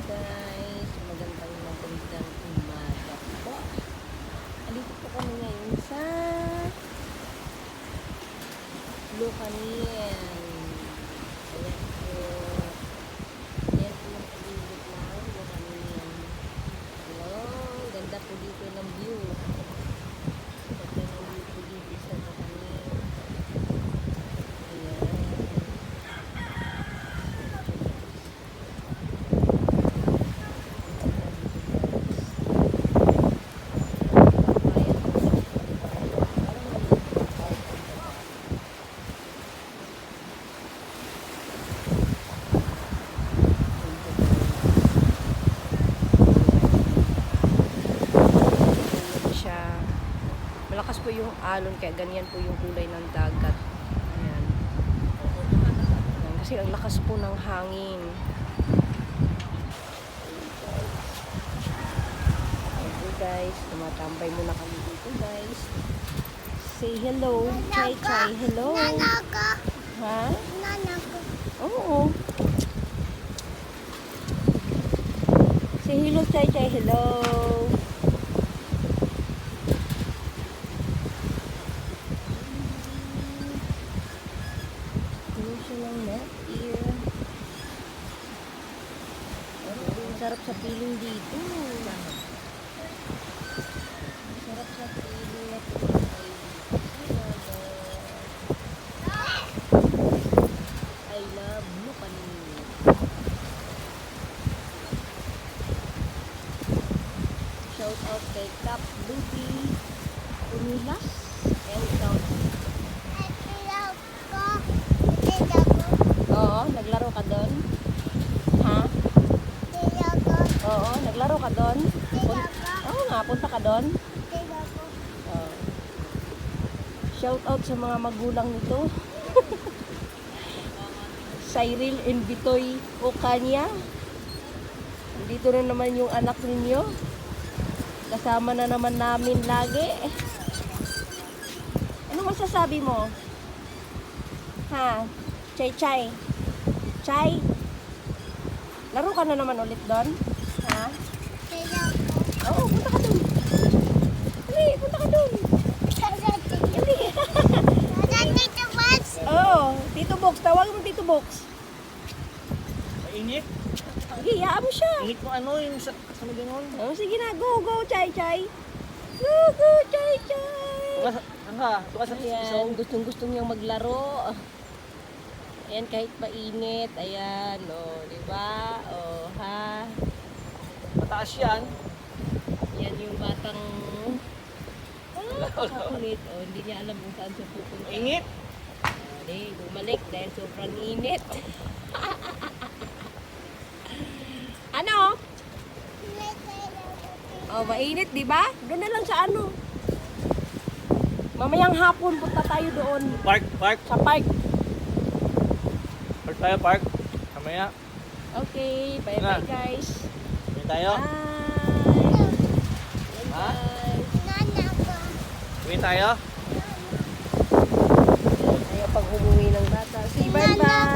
guys, magandang umaga po. Andito po kami ngayon sa Lucanin. Ayan po. Ayan po yung paligid ng Lucanin. Hello, ganda po dito ng view. Ganda ng view po dito sa Lucanin. Ayan. Malakas po yung alon kaya ganyan po yung kulay ng dagat. Ayan. Ayan. Kasi ang lakas po ng hangin. Okay guys, tumatambay muna kami dito guys. Say hello. Chai Chai, hello. Ha? Oo. Say hello Chai Chai, hello. Sarap sa piling dito. Sarap sa piling na I love Lucanin. Shout out kay Cap Lupi Unilas and Count. Oo, naglaro ka doon? Ha? Oo, naglaro ka doon? Oo nga, punta ka doon? Oh. Shout out sa mga magulang nito. Cyril and Bitoy Ocania. Dito na naman yung anak ninyo. Kasama na naman namin lagi. Ano masasabi mo? Ha? Chay Chay? Chay? Laro ka na naman ulit doon? Ha? Oo, punta ka doon. Dali, punta ka doon. Dali. Oo, Tito Box. Tawagin mo Tito Box. Mainit? Sige, hayaan mo siya. Init mo ano yung sa maganon? Oh, sige na, go, go, Chay Chay. Go, go, Chay Chay. Tuka sa Ayan, isong. gustong-gusto niyang maglaro. Ayan, kahit mainit. Ayan, o, diba? O, ha? Mataas yan. Yan yung batang kakulit. O, hindi niya alam kung saan siya pupunta. Mainit? Hindi, bumalik dahil sobrang init. Ano? Oh, mainit, di ba? Doon na lang sa ano. Mamayang hapon, punta tayo doon. Park. Sa park. Park tayo, park. Kamaya. Okay, bye-bye guys. Kamaya tayo. Bye. Ha? Bye. Uwi tayo. Ayaw pag umuwi ng bata. Say bye-bye.